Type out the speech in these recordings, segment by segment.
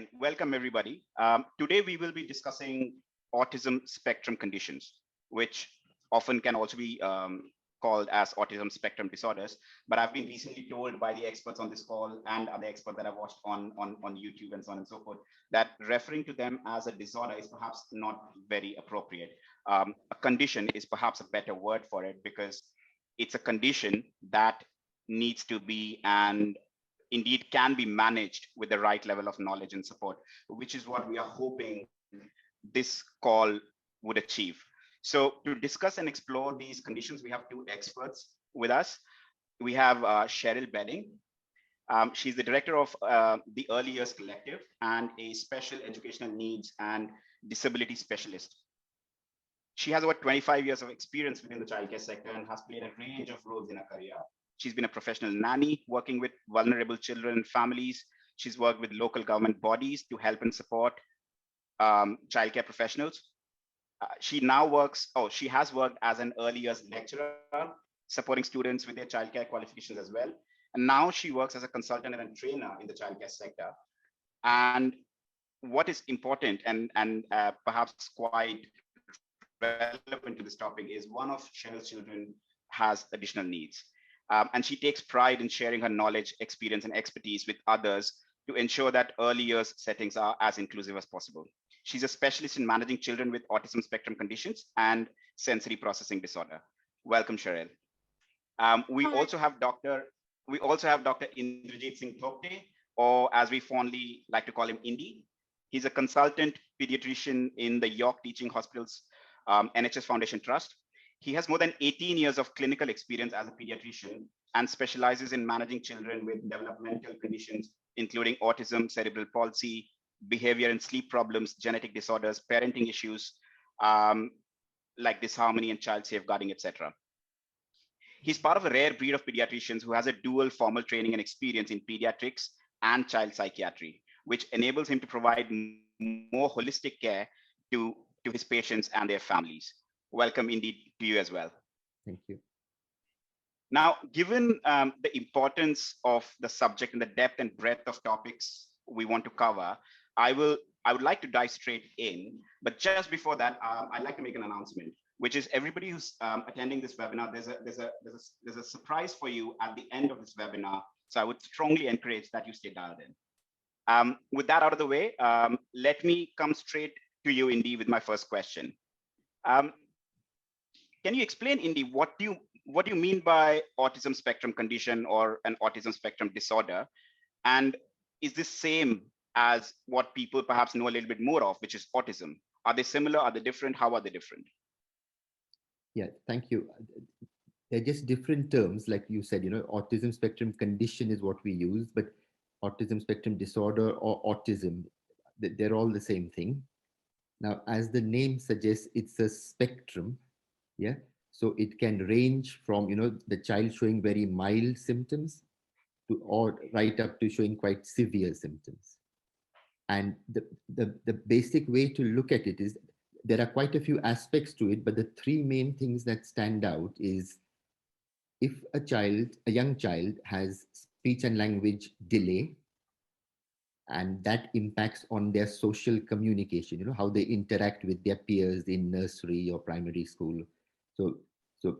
Again, welcome everybody. Today we will be discussing autism spectrum conditions, which often can also be called as autism spectrum disorders. But I've been recently told by the experts on this call and other experts that I've watched on YouTube and so on and so forth, that referring to them as a disorder is perhaps not very appropriate. A condition is perhaps a better word for it because it's a condition that needs to be and indeed can be managed with the right level of knowledge and support, which is what we are hoping this call would achieve. So to discuss and explore these conditions, we have two experts with us. We have Cheryl Bedding. She's the director of the Early Years Collective and a special educational needs and disability specialist. She has over 25 years of experience within the childcare sector and has played a range of roles in her career. She's been a professional nanny working with vulnerable children and families. She's worked with local government bodies to help and support childcare professionals. She has worked as an early years lecturer, supporting students with their childcare qualifications as well. And now she works as a consultant and a trainer in the childcare sector. And what is important and perhaps quite relevant to this topic is one of Cheryl's children has additional needs. And she takes pride in sharing her knowledge, experience, and expertise with others to ensure that early years settings are as inclusive as possible. She's a specialist in managing children with autism spectrum conditions and sensory processing disorder. Welcome, Cheryl. We Hi. also have Dr. Indrajit Singh Thopte, or as we fondly like to call him, Indy. He's a consultant pediatrician in the York Teaching Hospitals NHS Foundation Trust. He has more than 18 years of clinical experience as a pediatrician and specializes in managing children with developmental conditions, including autism, cerebral palsy, behavior and sleep problems, genetic disorders, parenting issues, like disharmony and child safeguarding, etc. He's part of a rare breed of pediatricians who has a dual formal training and experience in pediatrics and child psychiatry, which enables him to provide more holistic care to his patients and their families. Welcome indeed to you as well. Thank you. Now, given the importance of the subject and the depth and breadth of topics we want to cover, I would like to dive straight in. But just before that, I'd like to make an announcement, which is everybody who's attending this webinar, there's a surprise for you at the end of this webinar. So I would strongly encourage that you stay dialed in. With that out of the way, let me come straight to you, Indy, with my first question. Can you explain, Indy, what do you mean by autism spectrum condition or an autism spectrum disorder? And is this same as what people perhaps know a little bit more of, which is autism? Are they similar? Are they different? How are they different? Yeah, thank you. They're just different terms, like you said, autism spectrum condition is what we use, but autism spectrum disorder or autism, they're all the same thing. Now, as the name suggests, it's a spectrum. Yeah. So it can range from, the child showing very mild symptoms or right up to showing quite severe symptoms. And the basic way to look at it is there are quite a few aspects to it, but the three main things that stand out is if a young child has speech and language delay, and that impacts on their social communication, how they interact with their peers in nursery or primary school. So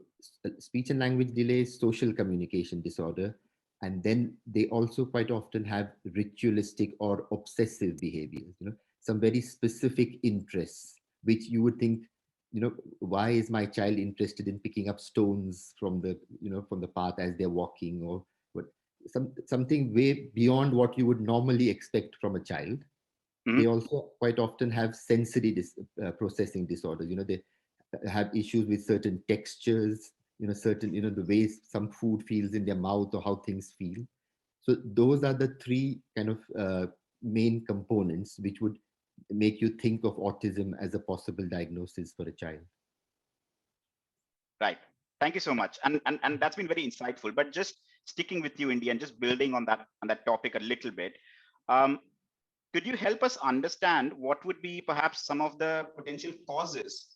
speech and language delay is social communication disorder. And then they also quite often have ritualistic or obsessive behaviors, some very specific interests, which you would think, why is my child interested in picking up stones from the path as they're walking, or what? Something way beyond what you would normally expect from a child. Mm-hmm. They also quite often have sensory processing disorders. They have issues with certain textures, the way some food feels in their mouth or how things feel. So those are the three kind of main components which would make you think of autism as a possible diagnosis for a child. Right. Thank you so much. And that's been very insightful. But just sticking with you, Indy, and just building on that topic a little bit, could you help us understand what would be perhaps some of the potential causes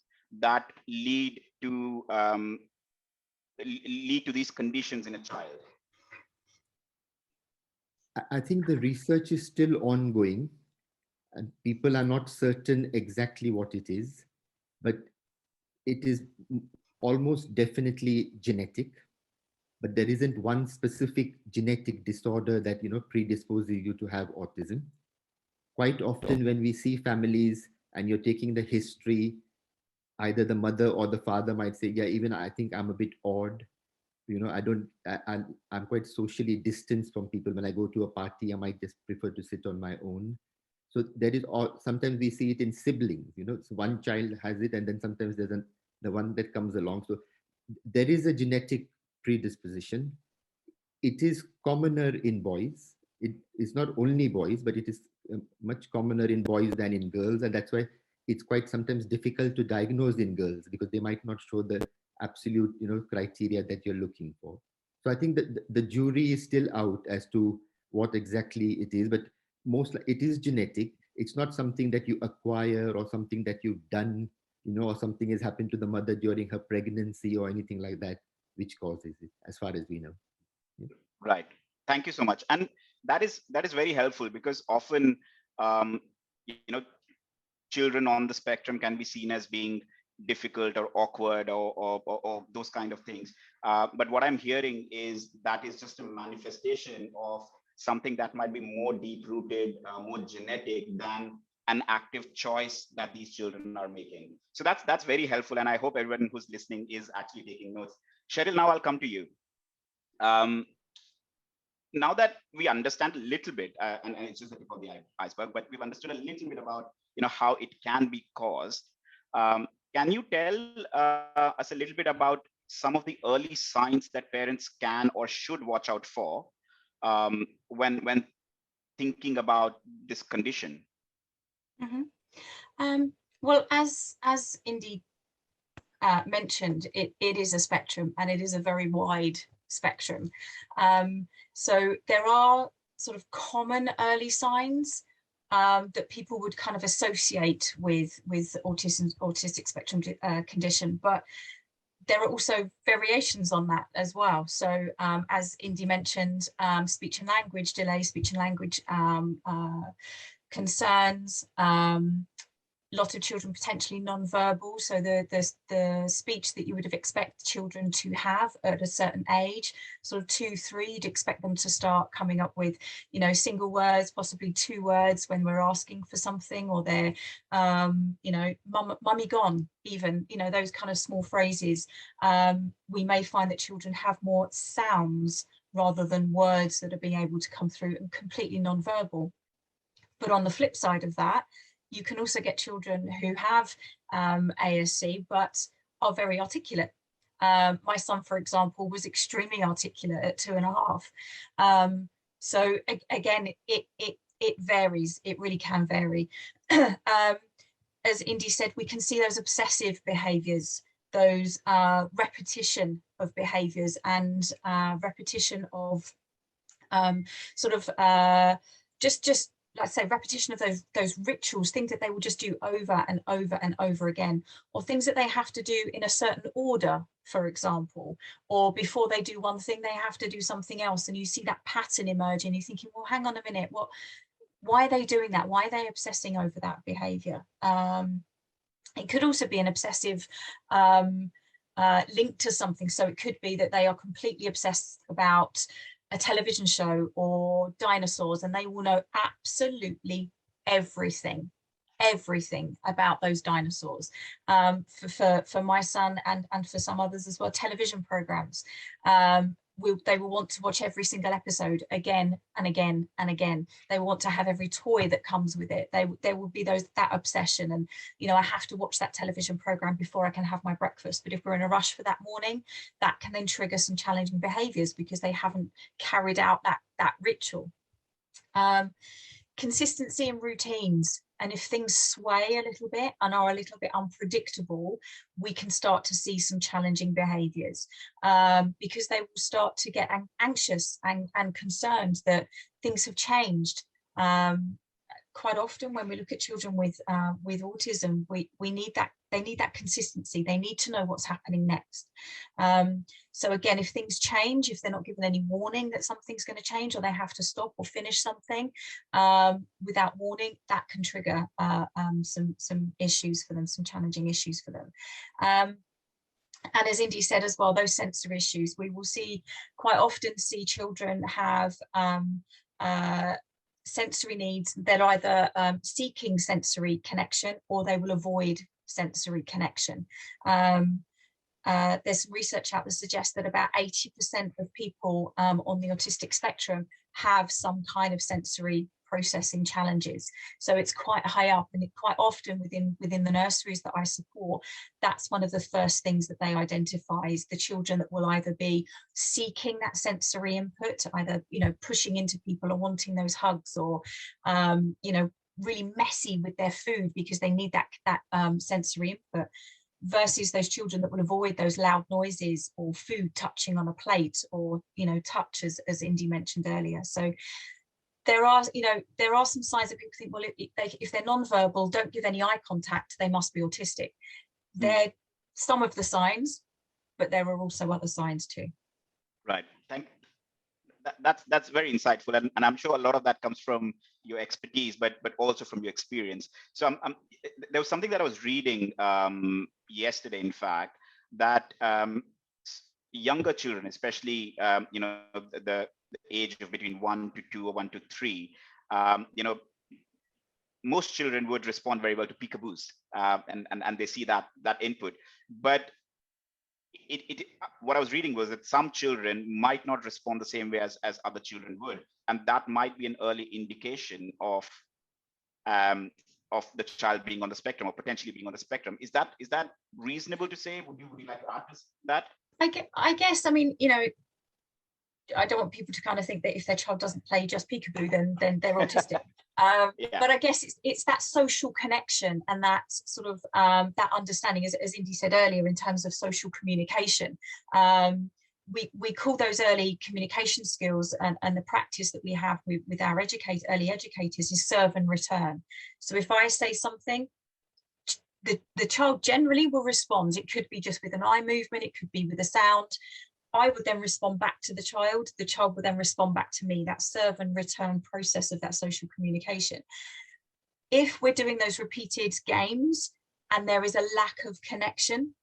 that lead to these conditions in a child? I think the research is still ongoing, and people are not certain exactly what it is, but it is almost definitely genetic. But there isn't one specific genetic disorder that predisposes you to have autism. Quite often, when we see families and you're taking the history, either the mother or the father might say, "Yeah, even I think I'm a bit odd. I don't. I'm quite socially distanced from people. When I go to a party, I might just prefer to sit on my own." So there is all. Sometimes we see it in siblings. So one child has it, and then sometimes there's the one that comes along. So there is a genetic predisposition. It is commoner in boys. It is not only boys, but it is much commoner in boys than in girls, and that's why it's quite sometimes difficult to diagnose in girls because they might not show the absolute criteria that you're looking for. So I think that the jury is still out as to what exactly it is, but it is genetic. It's not something that you acquire or something that you've done, or something has happened to the mother during her pregnancy or anything like that, which causes it, as far as we know. Yeah. Right. Thank you so much. And that is very helpful, because often, um, you know, children on the spectrum can be seen as being difficult or awkward, or those kind of things. But what I'm hearing is that is just a manifestation of something that might be more deep rooted, more genetic than an active choice that these children are making. So that's very helpful, and I hope everyone who's listening is actually taking notes. Cheryl, now I'll come to you. Um, Now that we understand a little bit, and it's just the tip of the iceberg, but we've understood a little bit about how it can be caused. Um, can you tell us a little bit about some of the early signs that parents can or should watch out for when thinking about this condition? Mm-hmm. Well, as Indy mentioned, it is a spectrum, and it is a very wide spectrum. So there are sort of common early signs that people would kind of associate with autistic spectrum condition, but there are also variations on that as well. So as Indy mentioned, speech and language delay, speech and language concerns, lot of children potentially non-verbal, so the speech that you would have expected children to have at a certain age, sort of 2-3, you'd expect them to start coming up with single words, possibly 2 words when we're asking for something, or they're mummy gone, even those kind of small phrases. We may find that children have more sounds rather than words that are being able to come through, and completely non-verbal. But on the flip side of that, you can also get children who have ASC but are very articulate. My son, for example, was extremely articulate at 2.5. So again, it varies. It really can vary. As Indy said, we can see those obsessive behaviours, those repetition of behaviours, and repetition of just let's say repetition of those rituals, things that they will just do over and over and over again, or things that they have to do in a certain order, for example, or before they do one thing they have to do something else, and you see that pattern emerging. You're thinking, well, hang on a minute, why are they doing that? Why are they obsessing over that behavior? It could also be an obsessive link to something. So it could be that they are completely obsessed about a television show or dinosaurs, and they will know absolutely everything about those dinosaurs. For my son and for some others as well, television programs, they will want to watch every single episode again and again and again. They will want to have every toy that comes with it. There will be that obsession, and I have to watch that television program before I can have my breakfast. But if we're in a rush for that morning, that can then trigger some challenging behaviors because they haven't carried out that ritual. Consistency and routines. And if things sway a little bit and are a little bit unpredictable, we can start to see some challenging behaviours, because they will start to get anxious and concerned that things have changed. quite often when we look at children with autism, we need that, they need that consistency. They need to know what's happening next. So again, if things change, if they're not given any warning that something's going to change, or they have to stop or finish something without warning, that can trigger some issues for them, some challenging issues for them. And as Indy said as well, those sensory issues, we will quite often see children have sensory needs that are either seeking sensory connection, or they will avoid sensory connection. There's research out that suggests that about 80% of people on the autistic spectrum have some kind of sensory processing challenges. So it's quite high up, and quite often within the nurseries that I support, that's one of the first things that they identify, is the children that will either be seeking that sensory input, either, you know, pushing into people or wanting those hugs, or you know, really messy with their food because they need that sensory input, versus those children that will avoid those loud noises or food touching on a plate, or, you know, touch, as Indy mentioned earlier. So there are some signs that people think, well, if they're non-verbal, don't give any eye contact, they must be autistic. They're some of the signs, but there are also other signs too. Right. That's very insightful, and I'm sure a lot of that comes from your expertise, but also from your experience. So there was something that I was reading yesterday, in fact, that younger children, especially you know, the age of between 1 to 2 or 1 to 3, you know, most children would respond very well to peekaboos, and they see that input. But what I was reading was that some children might not respond the same way as other children would, and that might be an early indication of the child being on the spectrum, or potentially being on the spectrum. Is that reasonable to say? Would you like to add to that? I guess, I mean, you know, I don't want people to kind of think that if their child doesn't play just peekaboo, then they're autistic. Yeah. But I guess it's that social connection, and that sort of that understanding, as Indy said earlier, in terms of social communication. We call those early communication skills, and the practice that we have with our early educators is serve and return. So if I say something, the child generally will respond. It could be just with an eye movement, it could be with a sound. I would then respond back to the child would then respond back to me, that serve and return process of that social communication. If we're doing those repeated games and there is a lack of connection,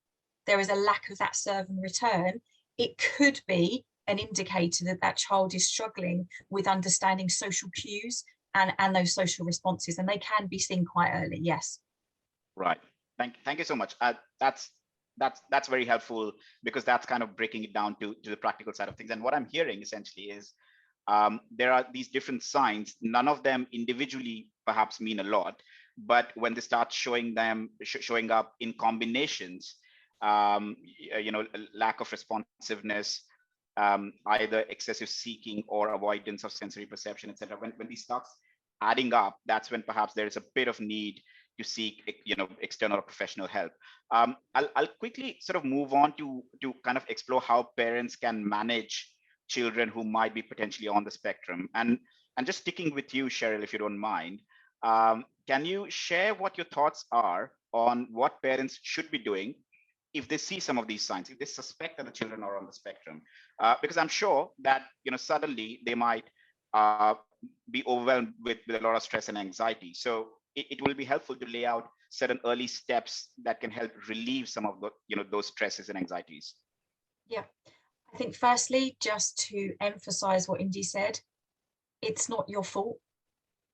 there is a lack of that serve and return, it could be an indicator that child is struggling with understanding social cues and those social responses, and they can be seen quite early, yes. Right. Thank you so much. That's very helpful, because that's kind of breaking it down to the practical side of things. And what I'm hearing essentially is there are these different signs. None of them individually perhaps mean a lot, but when they start showing up in combinations, you know, lack of responsiveness, either excessive seeking or avoidance of sensory perception, etc. When these start adding up, that's when perhaps there is a bit of need to seek, you know, external or professional help. I'll quickly sort of move on to kind of explore how parents can manage children who might be potentially on the spectrum. And just sticking with you, Cheryl, if you don't mind, can you share what your thoughts are on what parents should be doing if they see some of these signs, if they suspect that the children are on the spectrum? Because I'm sure that, you know, suddenly they might be overwhelmed with a lot of stress and anxiety. So it will be helpful to lay out certain early steps that can help relieve some of the, you know, those stresses and anxieties. Yeah, I think firstly, just to emphasize what Indy said, it's not your fault.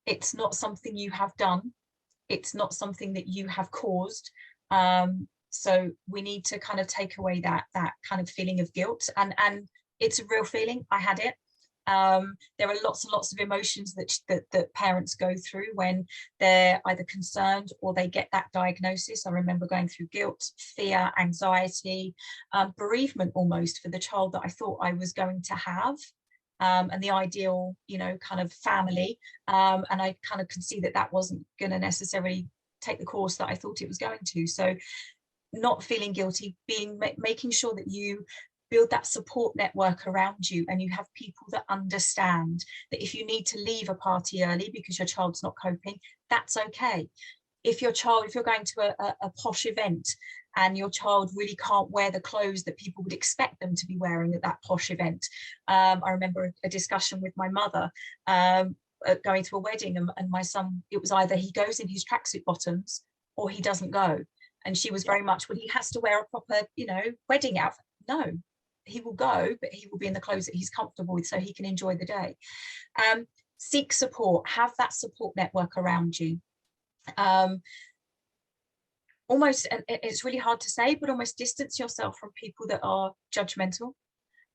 It's not something you have done. It's not something that you have caused. So we need to kind of take away that kind of feeling of guilt, and it's a real feeling. I had it. There are lots and lots of emotions that parents go through when they're either concerned or they get that diagnosis. I remember going through guilt, fear, anxiety, bereavement almost for the child that I thought I was going to have, and the ideal, you know, kind of family. And I kind of could see that wasn't going to necessarily take the course that I thought it was going to. So not feeling guilty, making sure that you build that support network around you, and you have people that understand that if you need to leave a party early because your child's not coping, that's okay. If you're going to a posh event and your child really can't wear the clothes that people would expect them to be wearing at that posh event. I remember a discussion with my mother going to a wedding, and my son, it was either he goes in his tracksuit bottoms or he doesn't go. And she was very much, well, he has to wear a proper, wedding outfit. No, he will go, but he will be in the clothes that he's comfortable with so he can enjoy the day. Seek support, have that support network around you. Almost, and it's really hard to say, but almost distance yourself from people that are judgmental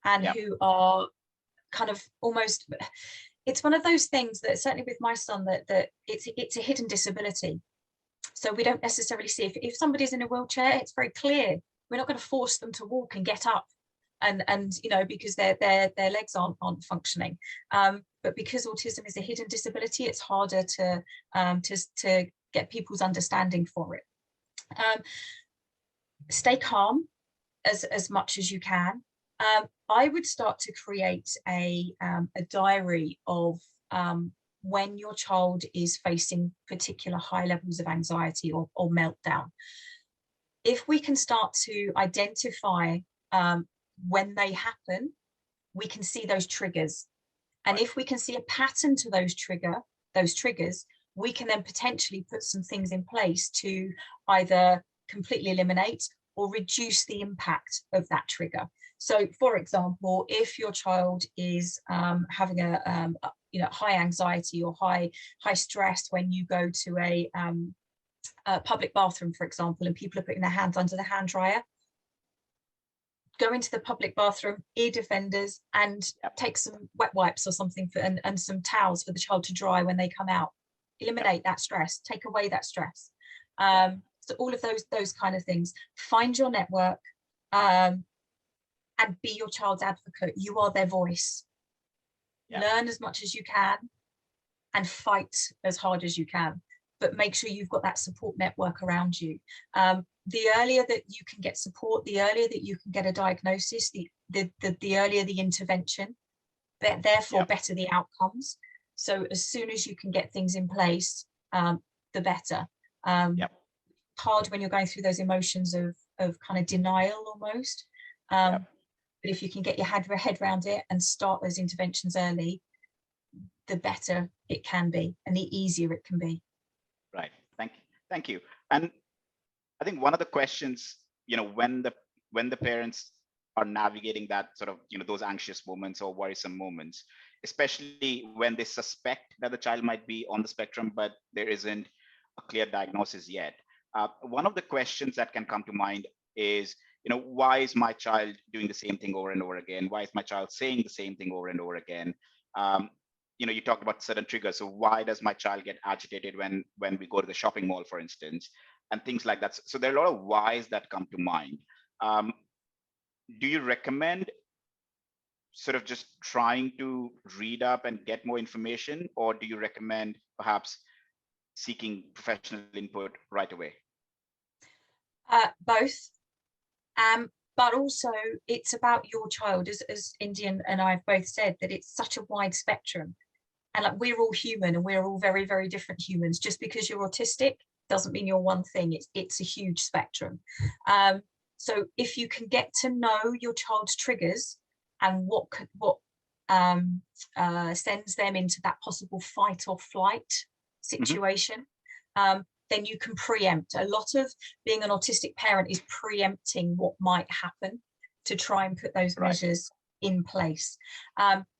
and who are kind of almost, it's one of those things that certainly with my son that it's a hidden disability. So we don't necessarily see, if somebody's in a wheelchair, it's very clear. We're not going to force them to walk and get up and because their legs aren't functioning. But because autism is a hidden disability, it's harder to get people's understanding for it. Stay calm as much as you can. I would start to create a diary of when your child is facing particular high levels of anxiety or meltdown. If we can start to identify when they happen, we can see those triggers. And if we can see a pattern to those triggers, we can then potentially put some things in place to either completely eliminate or reduce the impact of that trigger. So, for example, if your child is having a high anxiety or high stress when you go to a public bathroom, for example, and people are putting their hands under the hand dryer, go into the public bathroom, ear defenders, and take some wet wipes or something and some towels for the child to dry when they come out. Eliminate that stress, take away that stress. So all of those kind of things. Find your network and be your child's advocate. You are their voice. Learn as much as you can and fight as hard as you can, but make sure you've got that support network around you. The earlier that you can get support, the earlier that you can get a diagnosis, the earlier the intervention, therefore better the outcomes. So as soon as you can get things in place, the better. Hard when you're going through those emotions of kind of denial almost. But if you can get your head around it and start those interventions early, the better it can be and the easier it can be. Right. Thank you. And I think one of the questions, when the parents are navigating that sort of, those anxious moments or worrisome moments, especially when they suspect that the child might be on the spectrum, but there isn't a clear diagnosis yet. One of the questions that can come to mind is, why is my child doing the same thing over and over again? Why is my child saying the same thing over and over again? You talked about certain triggers. So why does my child get agitated when we go to the shopping mall, for instance, and things like that? So there are a lot of whys that come to mind. Do you recommend sort of just trying to read up and get more information, or do you recommend perhaps seeking professional input right away? Both. But also it's about your child, as Indian and I have both said, that it's such a wide spectrum. And like, we're all human and we're all very, very different humans. Just because you're autistic doesn't mean you're one thing. It's a huge spectrum. So if you can get to know your child's triggers and what sends them into that possible fight or flight situation, then you can preempt. A lot of being an autistic parent is preempting what might happen to try and put those measures in place.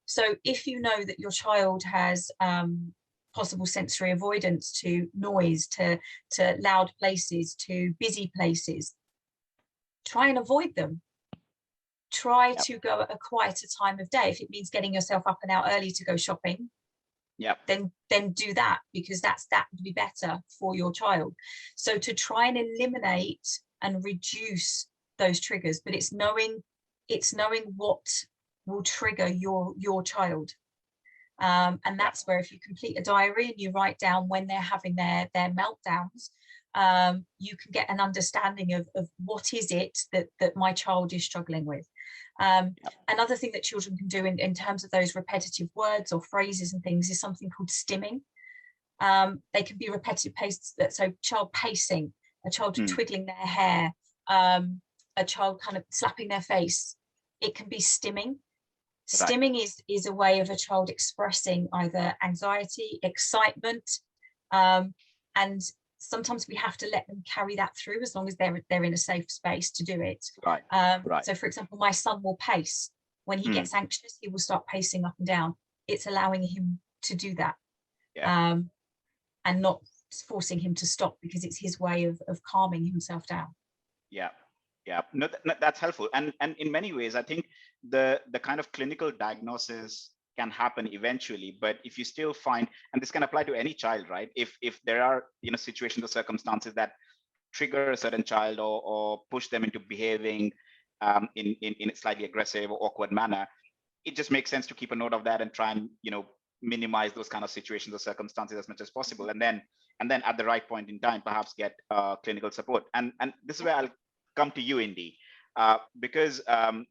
So if you know that your child has possible sensory avoidance to noise, to loud places, to busy places, try and avoid them. Try to go at a quieter time of day. If it means getting yourself up and out early to go shopping, then do that, because that would be better for your child. So to try and eliminate and reduce those triggers, but it's knowing what will trigger your child. And that's where, if you complete a diary and you write down when they're having their meltdowns, you can get an understanding of what is it that my child is struggling with. Yep. Another thing that children can do in terms of those repetitive words or phrases and things is something called stimming. They can be repetitive pace, so child pacing, a child twiddling their hair, a child kind of slapping their face. It can be stimming. Stimming is a way of a child expressing either anxiety, excitement, and sometimes we have to let them carry that through as long as they're in a safe space to do it. So for example, my son will pace. When he gets anxious, he will start pacing up and down. It's allowing him to do that. Yeah. And not forcing him to stop, because it's his way of calming himself down. Yeah. Yeah, no, that's helpful. And in many ways, I think the kind of clinical diagnosis can happen eventually, but if you still find, and this can apply to any child, right? If there are, situations or circumstances that trigger a certain child or push them into behaving in a slightly aggressive or awkward manner, it just makes sense to keep a note of that and try and, minimize those kind of situations or circumstances as much as possible. And then at the right point in time, perhaps get clinical support. And this is where I'll come to you, Indy, because I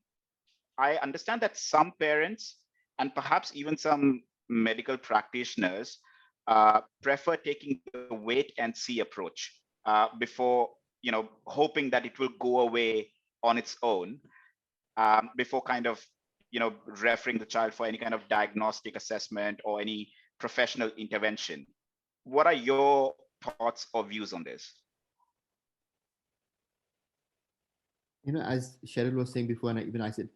understand that some parents and perhaps even some medical practitioners prefer taking the wait and see approach before, hoping that it will go away on its own before kind of, referring the child for any kind of diagnostic assessment or any professional intervention. What are your thoughts or views on this? As Cheryl was saying before, and even I said,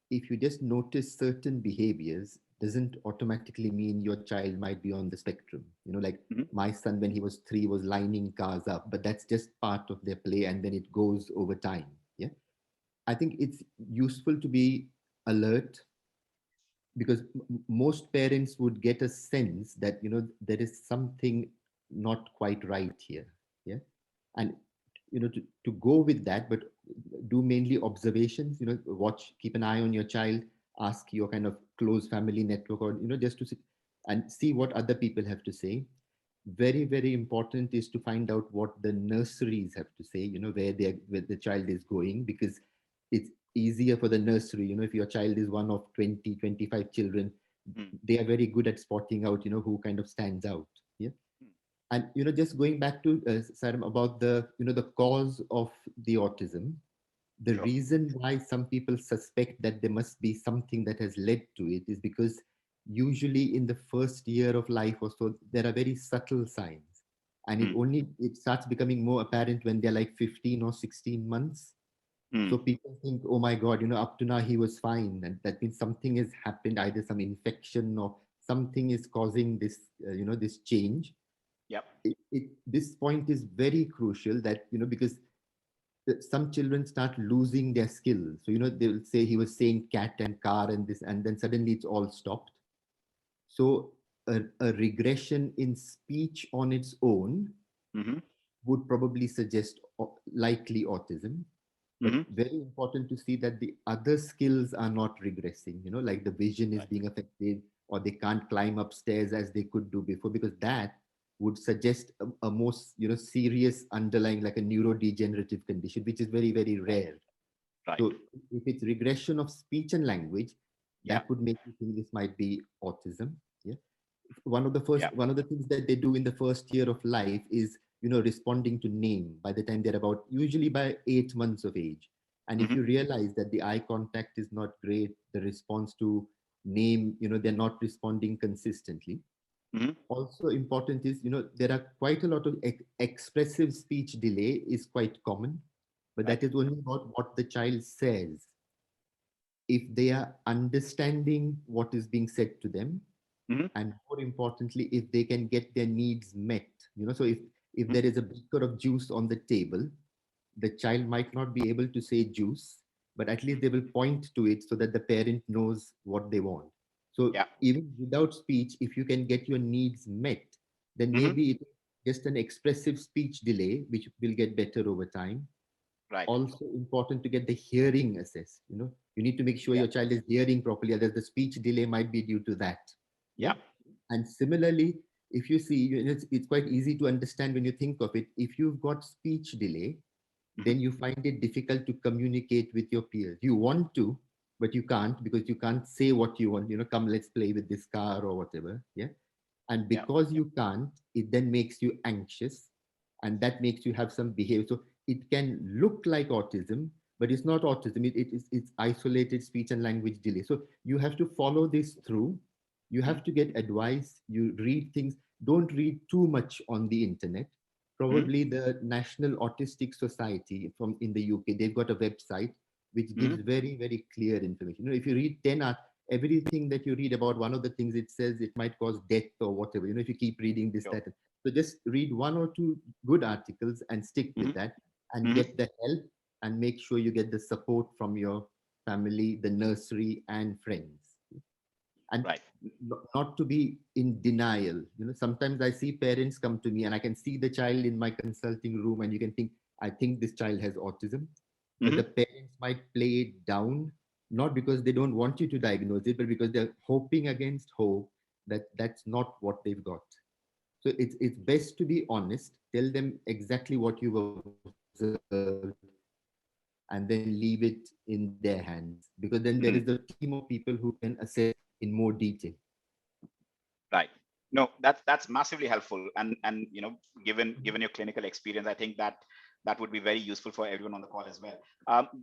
if you just notice certain behaviors, doesn't automatically mean your child might be on the spectrum. Like my son, when he was 3, was lining cars up, but that's just part of their play, and then it goes over time. Yeah, I think it's useful to be alert, because most parents would get a sense that there is something not quite right here. Yeah, and to go with that, but do mainly observations. Watch, keep an eye on your child, ask your kind of close family network, or just to see and see what other people have to say. Very, very important is to find out what the nurseries have to say, where the child is going, because it's easier for the nursery. If your child is one of 20, 25 children, they are very good at spotting out, who kind of stands out. Yeah. And just going back to Saram, about the cause of the autism, the Sure. reason why some people suspect that there must be something that has led to it is because usually in the first year of life or so, there are very subtle signs, and it starts becoming more apparent when they're like 15 or 16 months. So people think, oh my God, up to now he was fine, and that means something has happened, either some infection or something is causing this, this change. Yep. This point is very crucial, that because some children start losing their skills. So they will say he was saying cat and car and this, and then suddenly it's all stopped. So a regression in speech on its own would probably suggest likely autism. But very important to see that the other skills are not regressing, like the vision is being affected, or they can't climb upstairs as they could do before, because that would suggest a more serious underlying, like a neurodegenerative condition, which is very, very rare. Right. So if it's regression of speech and language, that would make you think this might be autism. Yeah. One of the things that they do in the first year of life is responding to name by the time they're about, usually by 8 months of age. And if you realize that the eye contact is not great, the response to name, they're not responding consistently. Also important is, there are quite a lot of expressive speech delay is quite common, but that is only about what the child says. If they are understanding what is being said to them, and more importantly, if they can get their needs met. So if there is a beaker of juice on the table, the child might not be able to say juice, but at least they will point to it so that the parent knows what they want. So even without speech, if you can get your needs met, then maybe it's just an expressive speech delay, which will get better over time. Right. Also important to get the hearing assessed. You need to make sure your child is hearing properly, otherwise the speech delay might be due to that. Yeah. And similarly, if you see, it's quite easy to understand when you think of it. If you've got speech delay, then you find it difficult to communicate with your peers. You want to, but you can't because you can't say what you want, come, let's play with this car or whatever. Yeah. And Yeah. because you can't, it then makes you anxious, and that makes you have some behavior. So it can look like autism, but it's not autism. It's isolated speech and language delay. So you have to follow this through. You have to get advice. You read things. Don't read too much on the internet. Mm-hmm. Probably the National Autistic Society from in the UK, they've got a website which Mm-hmm. gives very, very clear information. If you read 10 everything that you read about, one of the things it says it might cause death or whatever, if you keep reading this, Sure. that. So just read one or two good articles and stick with Mm-hmm. that and Mm-hmm. get the help, and make sure you get the support from your family, the nursery, and friends. And Right. not to be in denial. Sometimes I see parents come to me and I can see the child in my consulting room, and you can think, I think this child has autism, but Mm-hmm. the parents might play it down, not because they don't want you to diagnose it, but because they're hoping against hope that that's not what they've got. So it's best to be honest, tell them exactly what you've observed, and then leave it in their hands, because then there Mm-hmm. is a team of people who can assess in more detail. Right. No, that's massively helpful, and given your clinical experience, I think that would be very useful for everyone on the call as well.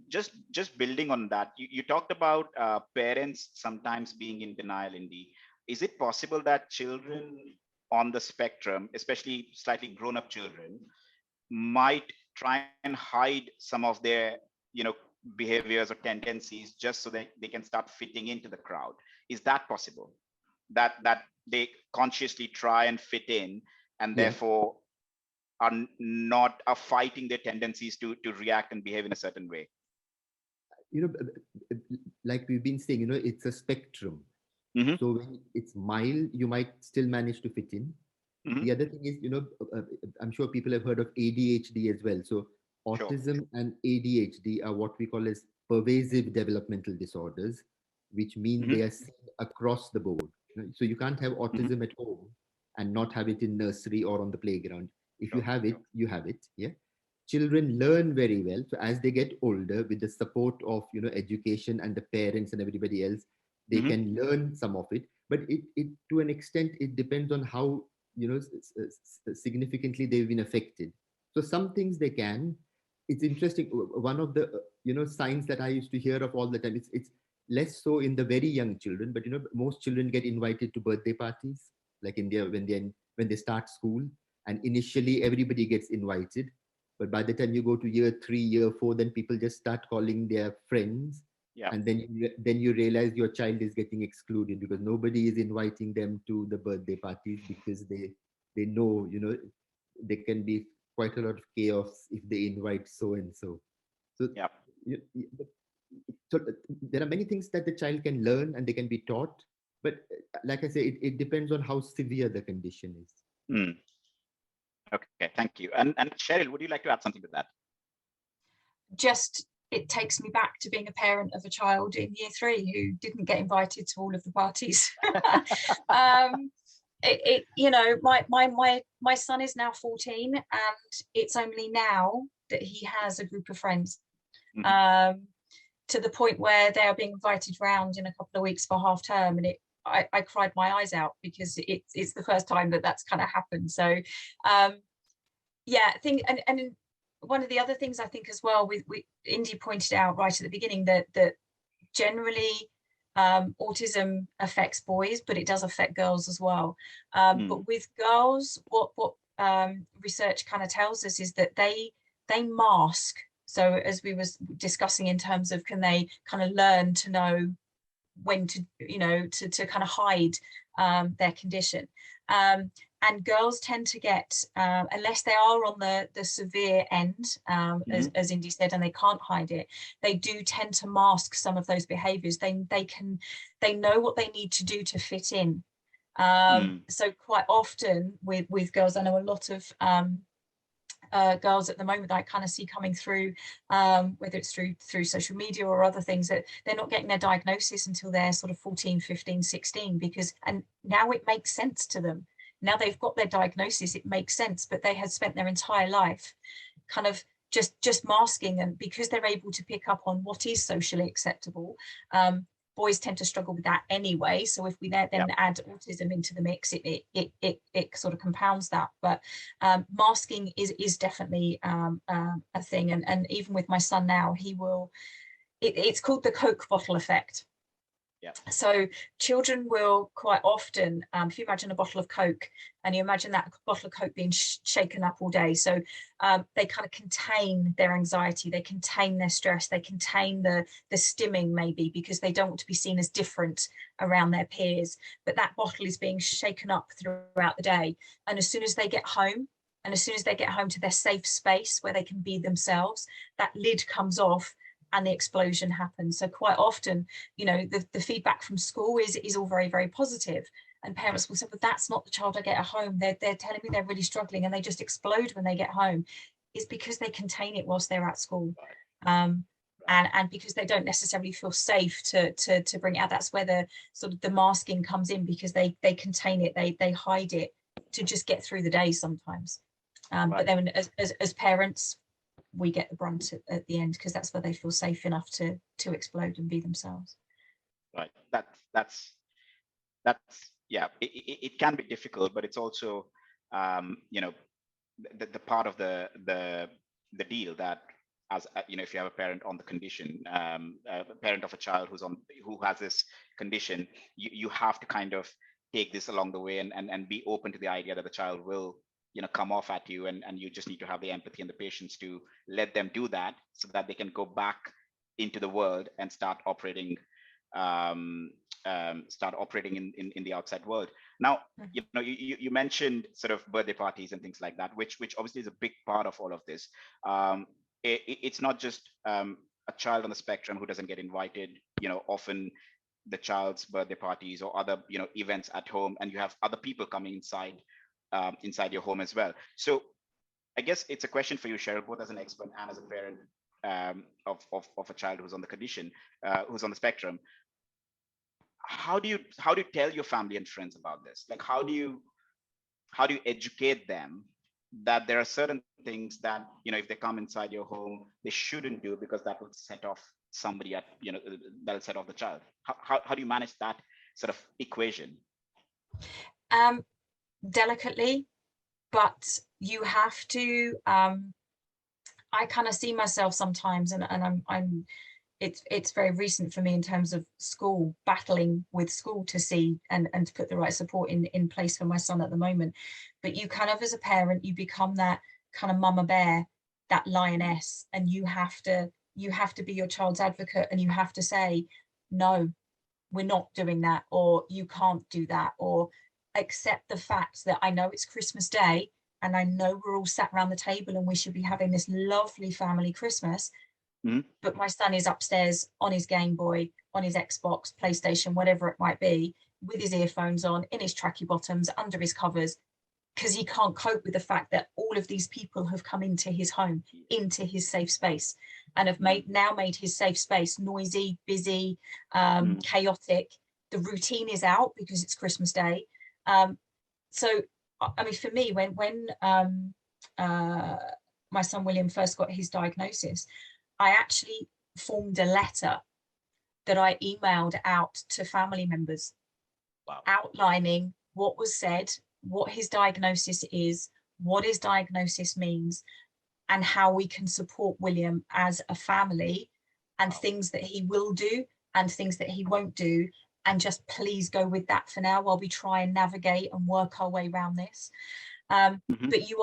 Just building on that, you talked about parents sometimes being in denial. Indeed, is it possible that children on the spectrum, especially slightly grown-up children, might try and hide some of their behaviors or tendencies just so that they can start fitting into the crowd? Is that possible? That they consciously try and fit in, and Yeah. therefore are fighting their tendencies to react and behave in a certain way. you know like we've been saying, it's a spectrum. Mm-hmm. So when it's mild, you might still manage to fit in. Mm-hmm. The other thing is, I'm sure people have heard of ADHD as well. So Sure. autism and ADHD are what we call as pervasive developmental disorders, which mean Mm-hmm. they are seen across the board. So you can't have Mm-hmm. autism at home and not have it in nursery or on the playground. If you Sure. have it, Sure. you have it. Yeah. Children learn very well. So as they get older, with the support of education and the parents and everybody else, they Mm-hmm. can learn some of it. But it to an extent, it depends on how significantly they've been affected. So some things they can. It's interesting. One of the signs that I used to hear of all the time. It's less so in the very young children, but most children get invited to birthday parties, like in their when they start school, and initially everybody gets invited, but by the time you go to year 3, year 4, then people just start calling their friends, Yeah. and then you realize your child is getting excluded because nobody is inviting them to the birthday parties, because they know there can be quite a lot of chaos if they invite so and so. So Yeah. so there are many things that the child can learn and they can be taught, but like I say, it depends on how severe the condition is. Mm. Okay. Thank you. And Cheryl, would you like to add something to that? Just, it takes me back to being a parent of a child in year 3 who didn't get invited to all of the parties. My son is now 14, and it's only now that he has a group of friends. Mm-hmm. To the point where they are being invited round in a couple of weeks for half term, and I cried my eyes out because it's the first time that's kind of happened. So yeah, I think, and one of the other things I think as well, Indy pointed out right at the beginning that generally autism affects boys, but it does affect girls as well. But with girls, what research kind of tells us is that they mask. So as we was discussing in terms of, can they kind of learn to know when to to kind of hide their condition. And girls tend to get, unless they are on the severe end, as Indy said, and they can't hide it, they do tend to mask some of those behaviors. They know what they need to do to fit in. So quite often with girls, I know a lot of girls at the moment that I kind of see coming through, whether it's through social media or other things, that they're not getting their diagnosis until they're sort of 14, 15, 16, and now it makes sense to them. Now they've got their diagnosis, it makes sense, but they had spent their entire life kind of just masking, and because they're able to pick up on what is socially acceptable. Boys tend to struggle with that anyway, so if we then add autism into the mix, it sort of compounds that. But masking is definitely a thing, and even with my son now, he will, it's called the Coke bottle effect. Yeah. So children will quite often, if you imagine a bottle of Coke and you imagine that bottle of Coke being shaken up all day, so they kind of contain their anxiety, they contain their stress, they contain the stimming maybe, because they don't want to be seen as different around their peers, but that bottle is being shaken up throughout the day. And as soon as they get home, and as soon as they get home to their safe space where they can be themselves, that lid comes off and the explosion happens. So quite often, you know, the feedback from school is all very, very positive. And parents will say, but that's not the child I get at home. They're telling me they're really struggling and they just explode when they get home. It's because they contain it whilst they're at school. And because they don't necessarily feel safe to bring it out. That's where the sort of the masking comes in, because they contain it, they hide it to just get through the day sometimes. But then as parents, we get the brunt at the end, because that's where they feel safe enough to explode and be themselves. Right. That's yeah. It can be difficult, but it's also you know, the part of the deal that, as you know, if you have a parent on the condition, a parent of a child who has this condition, you have to kind of take this along the way and be open to the idea that the child will, you know, come off at you, and you just need to have the empathy and the patience to let them do that, so that they can go back into the world and start operating in the outside world. Now, you know, you mentioned sort of birthday parties and things like that, which obviously is a big part of all of this. It's not just a child on the spectrum who doesn't get invited. You know, often the child's birthday parties or other, you know, events at home, and you have other people coming inside your home as well. So I guess it's a question for you, Cheryl, both as an expert and as a parent of a child who's on the condition, who's on the spectrum. How do you tell your family and friends about this? Like, how do you educate them that there are certain things that, you know, if they come inside your home, they shouldn't do, because that will set off somebody at, you know, that'll set off the child. How do you manage that sort of equation? Delicately, but you have to. I kind of see myself sometimes, and I'm it's very recent for me in terms of school, battling with school to see and to put the right support in place for my son at the moment. But you kind of, as a parent, you become that kind of mama bear, that lioness, and you have to be your child's advocate, and you have to say, no, we're not doing that, or you can't do that, or accept the fact that I know it's Christmas Day and I know we're all sat around the table and we should be having this lovely family Christmas. But my son is upstairs on his Game Boy, on his Xbox, PlayStation, whatever it might be, with his earphones on, in his tracky bottoms, under his covers, because he can't cope with the fact that all of these people have come into his home, into his safe space, and have made his safe space noisy, busy, chaotic. The routine is out because it's Christmas Day. So, I mean, for me, when my son William first got his diagnosis, I actually formed a letter that I emailed out to family members, outlining what was said, what his diagnosis is, what his diagnosis means, and how we can support William as a family, and things that he will do and things that he won't do. And just please go with that for now while we try and navigate and work our way around this. But you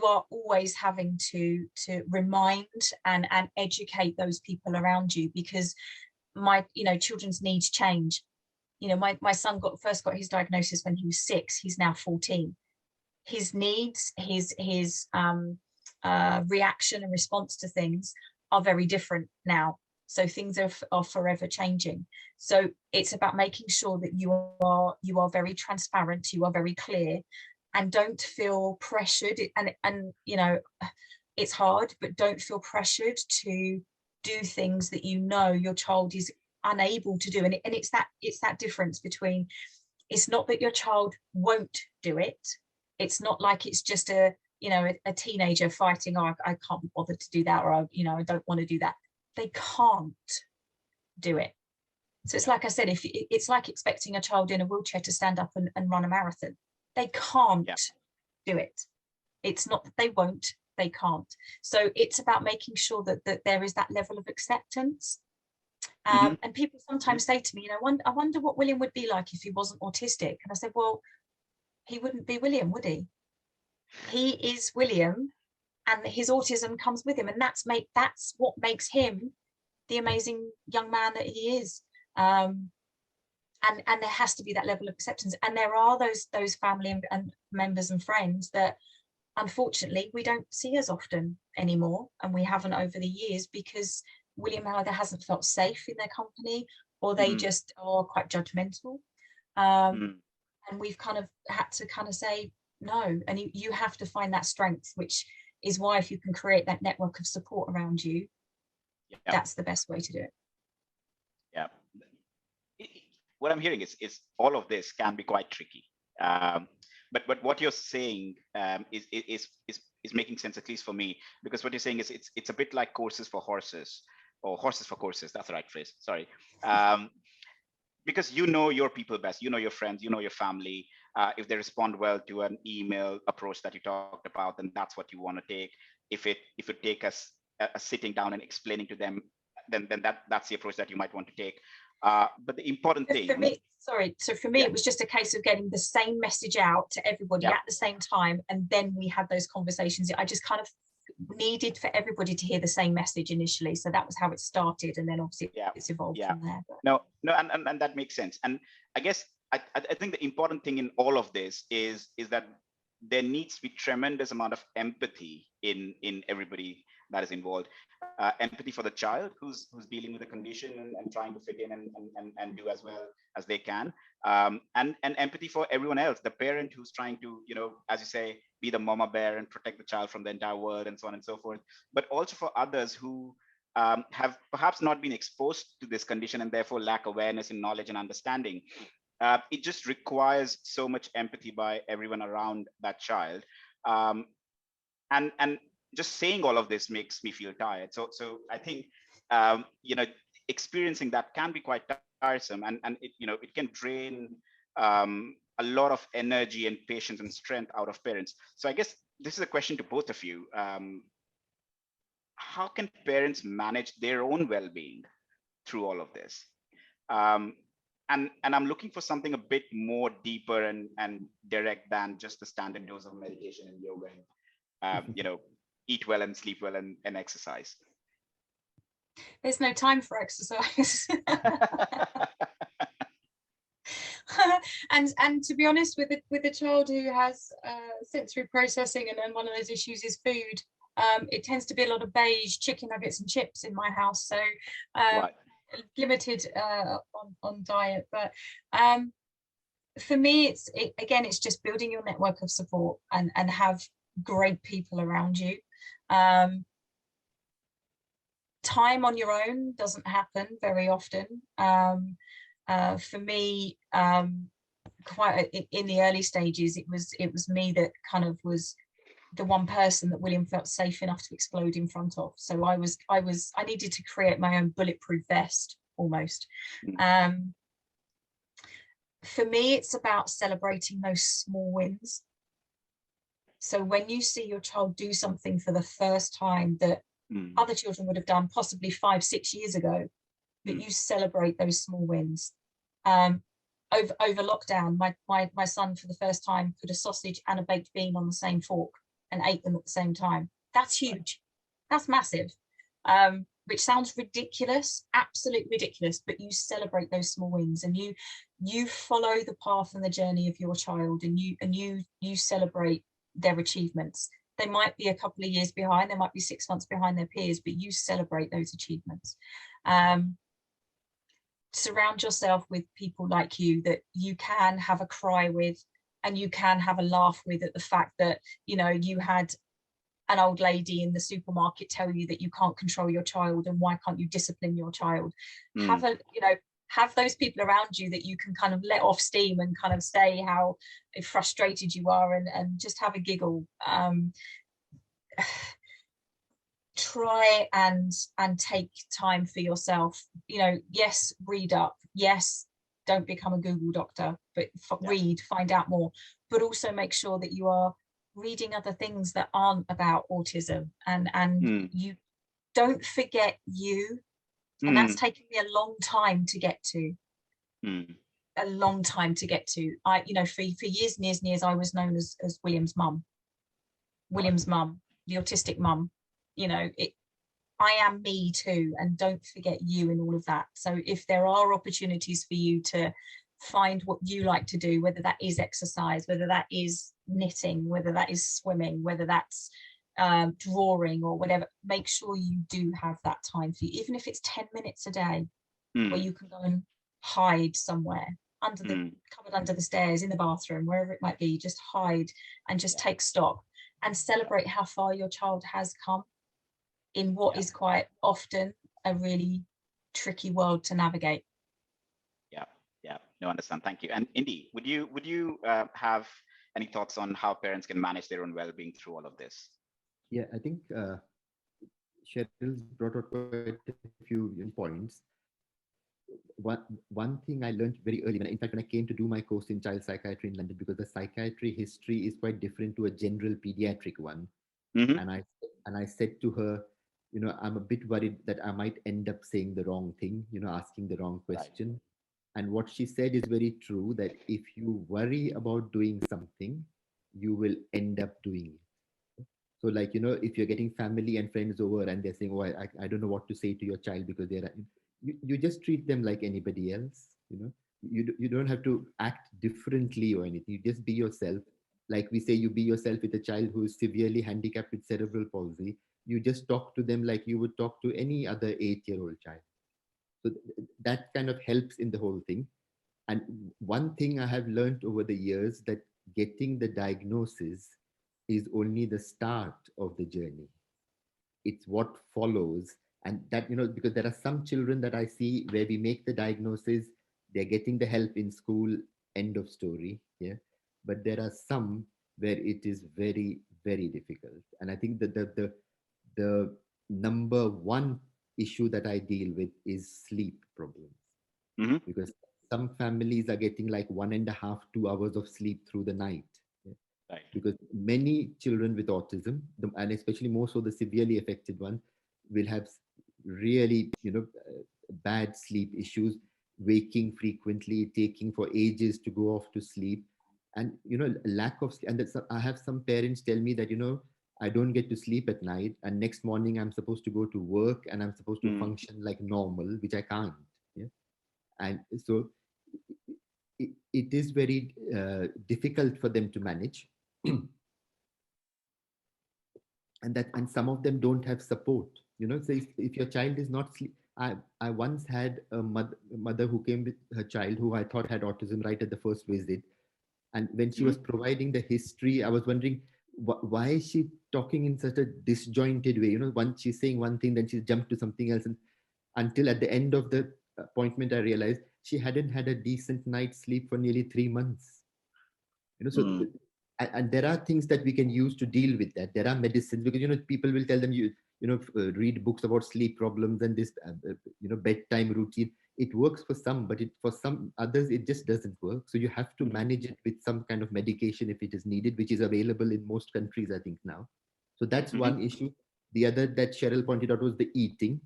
are always having to remind and educate those people around you, because children's needs change. My son first got his diagnosis when he was 6. He's now 14. His needs, his reaction and response to things are very different now. So things are forever changing. So it's about making sure that you are very transparent, you are very clear, and don't feel pressured. And it's hard, but don't feel pressured to do things that your child is unable to do. And it's that difference between, it's not that your child won't do it. It's not like it's just a you know, a teenager fighting, oh, I can't be bothered to do that, or you know, I don't want to do that. They can't do it. So it's like I said, if it's like expecting a child in a wheelchair to stand up and run a marathon. They can't do it. It's not that they won't, they can't. So it's about making sure that there is that level of acceptance. And people sometimes say to me, you know, I wonder what William would be like if he wasn't autistic. And I said, well, he wouldn't be William, would he? He is William, and his autism comes with him, and that's what makes him the amazing young man that he is. And there has to be that level of acceptance. And there are those family and members and friends that unfortunately we don't see as often anymore, and we haven't over the years, because William either hasn't felt safe in their company, or they just are quite judgmental. And we've kind of had to kind of say no, and you have to find that strength, which is why if you can create that network of support around you, that's the best way to do it. What I'm hearing is all of this can be quite tricky. But what you're saying is making sense, at least for me, because what you're saying is it's a bit like courses for horses, or horses for courses. That's the right phrase. Sorry. Because you know your people best, you know your friends, you know your family. If they respond well to an email approach that you talked about, then that's what you want to take. If it take us sitting down and explaining to them, then that's the approach that you might want to take. But the important thing for me, it was just a case of getting the same message out to everybody at the same time, and then we had those conversations. I just kind of needed for everybody to hear the same message initially, so that was how it started, and then obviously it's evolved from there. No, and that makes sense. And I guess I think the important thing in all of this is that there needs to be tremendous amount of empathy in everybody that is involved. Empathy for the child who's dealing with a condition and trying to fit in and do as well as they can, and empathy for everyone else, the parent who's trying to, you know, as you say, be the mama bear and protect the child from the entire world, and so on and so forth. But also for others who have perhaps not been exposed to this condition and therefore lack awareness and knowledge and understanding. It just requires so much empathy by everyone around that child. And just saying all of this makes me feel tired. So I think, you know, experiencing that can be quite tiresome, and it, you know, it can drain a lot of energy and patience and strength out of parents. So I guess this is a question to both of you. How can parents manage their own well-being through all of this? And I'm looking for something a bit more deeper and direct than just the standard dose of meditation and yoga and, you know, eat well and sleep well and exercise. There's no time for exercise. and to be honest, with a child who has sensory processing, and then one of those issues is food, it tends to be a lot of beige chicken nuggets and chips in my house. So limited on diet. But for me, it's just building your network of support and have great people around you. Time on your own doesn't happen very often. For me, quite in the early stages, it was me that kind of was the one person that William felt safe enough to explode in front of. So I needed to create my own bulletproof vest almost. For me, it's about celebrating those small wins. So when you see your child do something for the first time that other children would have done possibly 5-6 years ago, that you celebrate those small wins. Over lockdown, my son for the first time put a sausage and a baked bean on the same fork and ate them at the same time. That's huge. That's massive. Which sounds ridiculous, absolutely ridiculous, but you celebrate those small wins, and you follow the path and the journey of your child, and you celebrate their achievements. They might be a couple of years behind, they might be 6 months behind their peers, but you celebrate those achievements. Surround yourself with people like you that you can have a cry with, and you can have a laugh with at the fact that, you know, you had an old lady in the supermarket tell you that you can't control your child, and why can't you discipline your child? Have a, you know, have those people around you that you can kind of let off steam and kind of say how frustrated you are, and just have a giggle. Try and take time for yourself. You know, yes, read up, yes, don't become a Google doctor, but read, find out more, but also make sure that you are reading other things that aren't about autism, and you don't forget you. And that's taken me a long time to get to. A long time to get to. I, you know, for years and years and years, I was known as William's mum. William's mum, the autistic mum. You know, I am me too, and don't forget you in all of that. So if there are opportunities for you to find what you like to do, whether that is exercise, whether that is knitting, whether that is swimming, whether that's drawing or whatever, make sure you do have that time for you, even if it's 10 minutes a day where you can go and hide somewhere under the cupboard, under the stairs, in the bathroom, wherever it might be. Just hide and just take stock and celebrate how far your child has come in what is quite often a really tricky world to navigate. No, understand. Thank you. And Indy, would you have any thoughts on how parents can manage their own well-being through all of this? Yeah, I think Cheryl's brought out quite a few points. One thing I learned very early, in fact, when I came to do my course in child psychiatry in London, because the psychiatry history is quite different to a general pediatric one. And I said to her, you know, I'm a bit worried that I might end up saying the wrong thing, you know, asking the wrong question. Right. And what she said is very true, that if you worry about doing something, you will end up doing it. So like, you know, if you're getting family and friends over and they're saying, oh, I don't know what to say to your child because they're, you just treat them like anybody else, you know, you don't have to act differently or anything. You just be yourself. Like we say, you be yourself with a child who is severely handicapped with cerebral palsy. You just talk to them like you would talk to any other 8-year-old child. So that kind of helps in the whole thing. And one thing I have learned over the years, that getting the diagnosis is only the start of the journey. It's what follows. And that, you know, because there are some children that I see where we make the diagnosis, they're getting the help in school, end of story. Yeah. But there are some where it is very, very difficult. And I think that the number one issue that I deal with is sleep problems. Because some families are getting like 1.5, 2 hours of sleep through the night. Yeah? Right. Because many children with autism, and especially more so the severely affected one, will have really, you know, bad sleep issues, waking frequently, taking for ages to go off to sleep, and you know, lack of sleep. And that's, I have some parents tell me that, you know, I don't get to sleep at night, and next morning I'm supposed to go to work and I'm supposed to function like normal, which I can't. Yeah. And so it is very difficult for them to manage. And some of them don't have support, you know. So if your child is not sleep, I once had a mother who came with her child who I thought had autism right at the first visit. And when she was providing the history, I was wondering, why is she talking in such a disjointed way? You know, once she's saying one thing, then she jumped to something else. And until at the end of the appointment, I realized she hadn't had a decent night's sleep for nearly 3 months. You know, so and there are things that we can use to deal with that. There are medicines, because, you know, people will tell them, you know, read books about sleep problems and this, you know, bedtime routine. It works for some, but for some others, it just doesn't work. So you have to manage it with some kind of medication if it is needed, which is available in most countries, I think, now. So that's one issue. The other that Cheryl pointed out was the eating.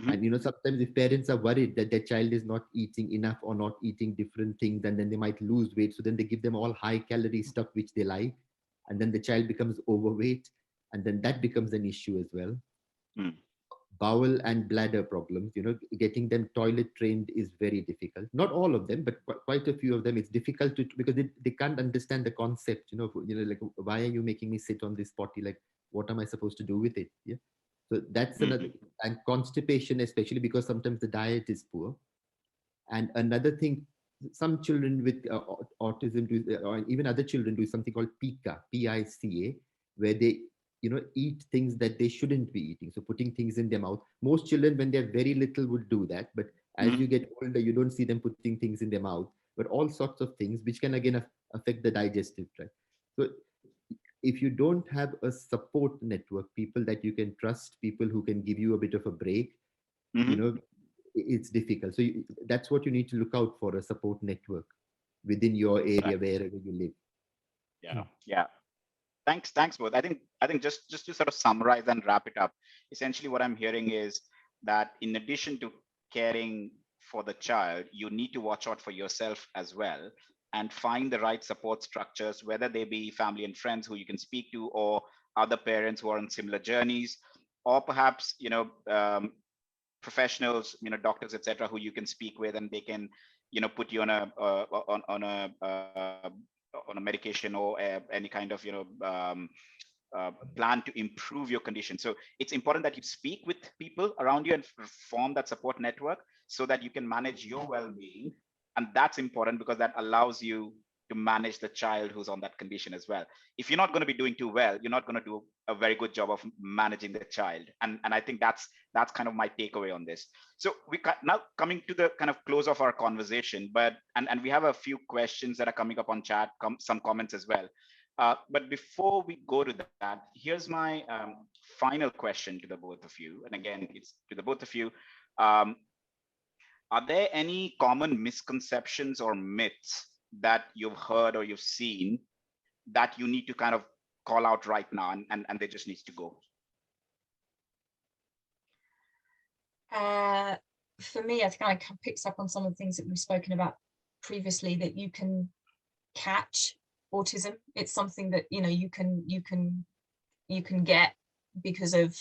And, you know, sometimes if parents are worried that their child is not eating enough or not eating different things, and then they might lose weight. So then they give them all high calorie stuff, which they like. And then the child becomes overweight. And then that becomes an issue as well. Bowel and bladder problems, you know, getting them toilet trained is very difficult. Not all of them, but quite a few of them. It's difficult because they can't understand the concept, you know, like, why are you making me sit on this potty? Like, what am I supposed to do with it? Yeah. So that's another, and constipation, especially because sometimes the diet is poor. And another thing, some children with autism do, or even other children do something called PICA, P-I-C-A, where they, you know, eat things that they shouldn't be eating. So putting things in their mouth. Most children, when they're very little, would do that. But As you get older, you don't see them putting things in their mouth, but all sorts of things which can again affect the digestive tract. So if you don't have a support network, people that you can trust, people who can give you a bit of a break, you Mm-hmm. know, it's difficult. So that's what you need to look out for, a support network within your area, Exactly. wherever you live. Yeah. Yeah. Thanks both. I think just to sort of summarize and wrap it up, essentially what I'm hearing is that in addition to caring for the child, you need to watch out for yourself as well and find the right support structures, whether they be family and friends who you can speak to, or other parents who are on similar journeys, or perhaps professionals, doctors, etc., who you can speak with, and they can put you on a on a medication or any kind of plan to improve your condition. So it's important that you speak with people around you and form that support network so that you can manage your well-being. And that's important because that allows you to manage the child who's on that condition as well. If you're not going to be doing too well, you're not going to do a very good job of managing the child. And I think that's kind of my takeaway on this. So now coming to the kind of close of our conversation, and we have a few questions that are coming up on chat, some comments as well. But before we go to that, here's my final question to the both of you. And again, it's to the both of you. Um, are there any common misconceptions or myths that you've heard or you've seen that you need to kind of call out right now, and they just needs to go? For me, I think I kind of picks up on some of the things that we've spoken about previously, that you can catch autism. It's something that you can get because of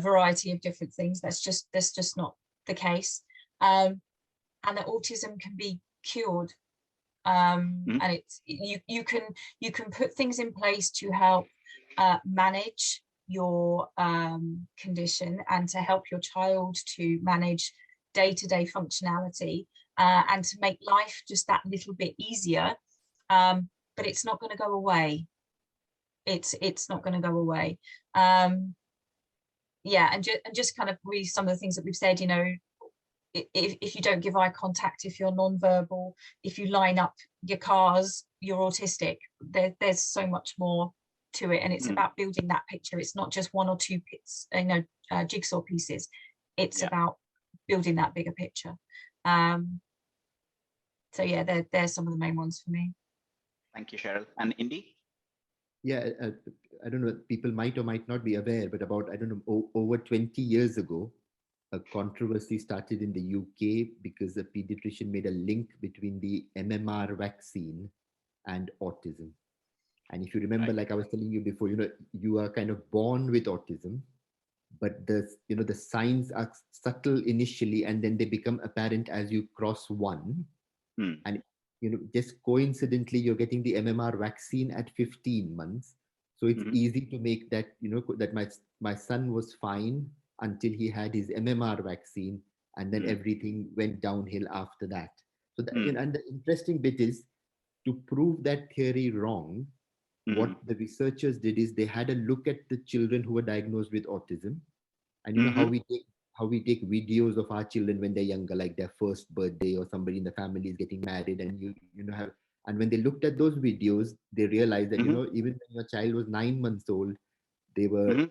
variety of different things. That's just not the case. And that autism can be cured. And it's you can put things in place to help manage your condition and to help your child to manage day-to-day functionality and to make life just that little bit easier. But it's not going to go away. It's not going to go away. Yeah, and just kind of read some of the things that we've said. If you don't give eye contact, if you're non-verbal, if you line up your cars, you're autistic. There's so much more to it, and it's about building that picture. It's not just one or two jigsaw pieces. It's about building that bigger picture. So yeah, there's some of the main ones for me. Thank you, Cheryl. And Indy? Yeah, I don't know, people might or might not be aware, but about, I don't know, over 20 years ago, a controversy started in the UK because a pediatrician made a link between the MMR vaccine and autism. And if you remember, like I was telling you before, you are kind of born with autism, but the signs are subtle initially, and then they become apparent as you cross one. And just coincidentally, you're getting the MMR vaccine at 15 months. So it's easy to make that, that my son was fine until he had his MMR vaccine, and then everything went downhill after that. So that, and the interesting bit is, to prove that theory wrong, what the researchers did is they had a look at the children who were diagnosed with autism, and how we take videos of our children when they're younger, like their first birthday, or somebody in the family is getting married, and and when they looked at those videos, they realized that even when your child was 9 months old, they were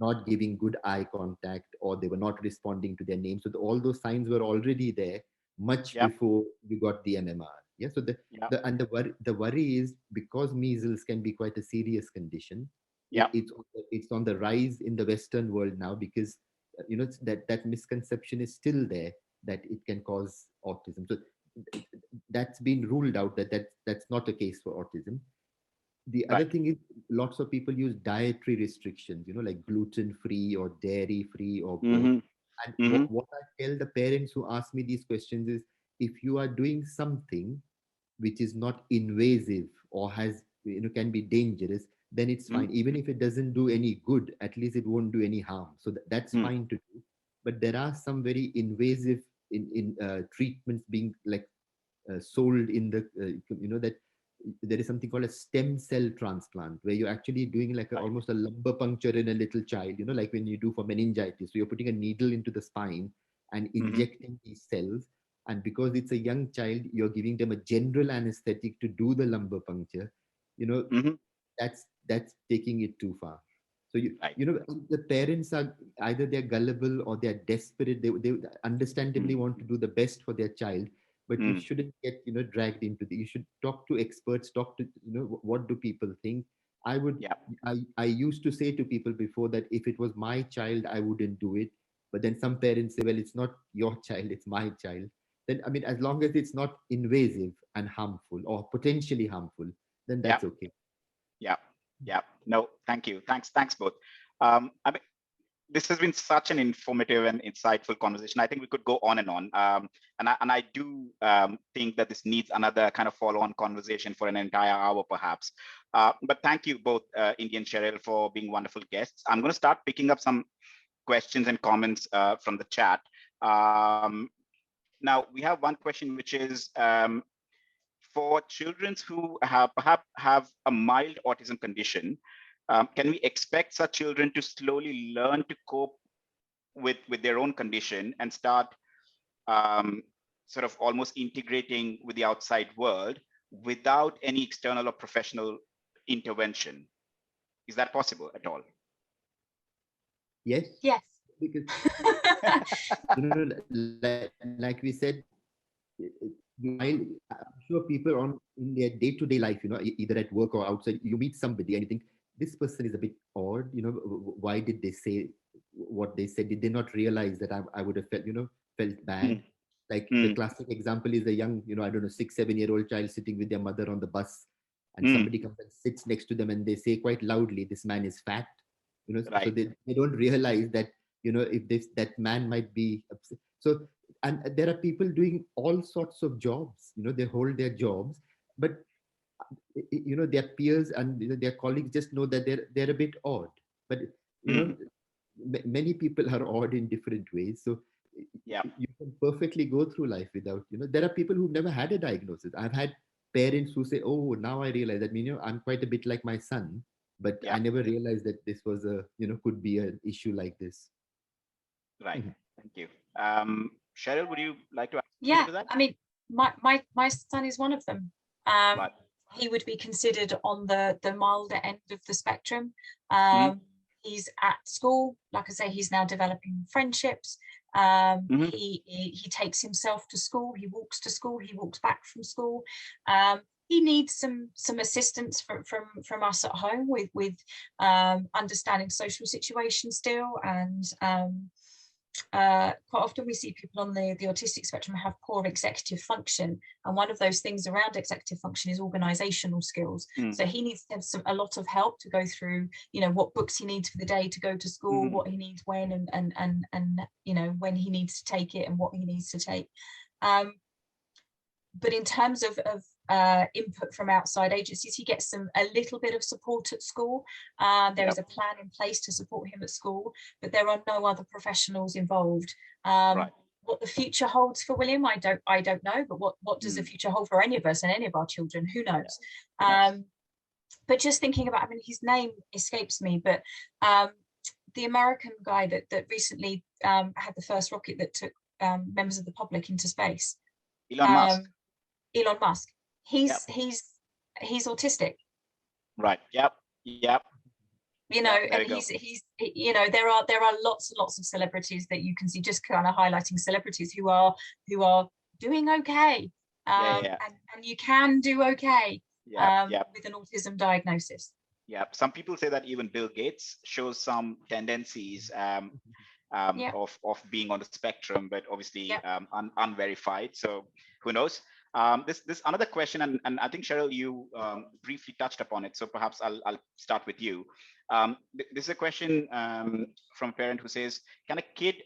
not giving good eye contact, or they were not responding to their name. So all those signs were already there much before you got the MMR. Yeah. So the worry is, because measles can be quite a serious condition. It's on the rise in the Western world now, because that misconception is still there, that it can cause autism. So that's been ruled out, that's not a case for autism. The other thing is, lots of people use dietary restrictions, like gluten free or dairy free or both. And what I tell the parents who ask me these questions is, if you are doing something which is not invasive or can be dangerous, then it's fine. Even if it doesn't do any good, at least it won't do any harm. So that's fine to do. But there are some very invasive in treatments being like sold in the that there is something called a stem cell transplant, where you're actually doing like almost a lumbar puncture in a little child, like when you do for meningitis. So you're putting a needle into the spine, and injecting these cells. And because it's a young child, you're giving them a general anesthetic to do the lumbar puncture. You know, Hmm. that's taking it too far. So Right. you know the parents are either they're gullible or they're desperate. They understandably want to do the best for their child, but you Mm. shouldn't get dragged into the. You should talk to experts. Talk to what do people think. I would. Yeah. I used to say to people before that if it was my child, I wouldn't do it. But then some parents say, well, it's not your child, it's my child. Then I mean, as long as it's not invasive and harmful or potentially harmful, then Yeah. that's okay. Yeah. Yeah. No, thank you. Thanks both. I mean, this has been such an informative and insightful conversation. I think we could go on and on. And I do think that this needs another kind of follow-on conversation for an entire hour, perhaps. But thank you both, Indy and Cheryl, for being wonderful guests. I'm going to start picking up some questions and comments from the chat. Now, we have one question, which is, for children who have perhaps have a mild autism condition, can we expect such children to slowly learn to cope with their own condition and start um, sort of almost integrating with the outside world without any external or professional intervention? Is that possible at all? Yes, Yes. because like we said, while I'm sure people on in their day-to-day life, either at work or outside, you meet somebody and you think this person is a bit odd. Why did they say what they said? Did they not realize that I would have felt bad? Mm, Like the mm, classic example is a young, I don't know, 6, 7-year-old child sitting with their mother on the bus, and mm, somebody comes and sits next to them and they say quite loudly, "This man is fat." So right. they don't realize that if this that man might be upset. So and there are people doing all sorts of jobs, they hold their jobs, but their peers and their colleagues just know that they're a bit odd, but you know Mm, many people are odd in different ways. So yeah. you can perfectly go through life without there are people who've never had a diagnosis. I've had parents who say, oh, now I realize that I'm quite a bit like my son, but I Yeah. never realized that this was a could be an issue like this. Right. Mhm. Thank you. Cheryl, would you like to add something Yeah, to that? I mean, my son is one of them. Um, Right. he would be considered on the milder end of the spectrum. Mm, He's at school, like I say, he's now developing friendships. mm, He takes himself to school, he walks to school, he walks back from school. He needs some assistance from us at home with understanding social situations still, and quite often we see people on the autistic spectrum have poor executive function, and one of those things around executive function is organizational skills. mm, So he needs to have a lot of help to go through what books he needs for the day to go to school, mm, what he needs when, and when he needs to take it and what he needs to take. But in terms of input from outside agencies, he gets a little bit of support at school. There is yep. a plan in place to support him at school, but there are no other professionals involved. Right. What the future holds for William, I don't know, but what does the Mm, future hold for any of us and any of our children? Who yeah. knows? Yes. But just thinking about, I mean, his name escapes me, but the American guy that recently had the first rocket that took members of the public into space. Elon Musk. Um, Elon Musk. Yep. He's autistic, Right. Yep. Yep. Yep. There and you go. there are lots and lots of celebrities that you can see, just kind of highlighting celebrities who are doing okay, Yeah. Yeah. and you can do okay Yeah. Yep. with an autism diagnosis. Yeah, some people say that even Bill Gates shows some tendencies Yeah, of being on the spectrum, but obviously yeah, unverified. So who knows? This another question, and I think Cheryl, you briefly touched upon it. So perhaps I'll start with you. This is a question from a parent who says, can a kid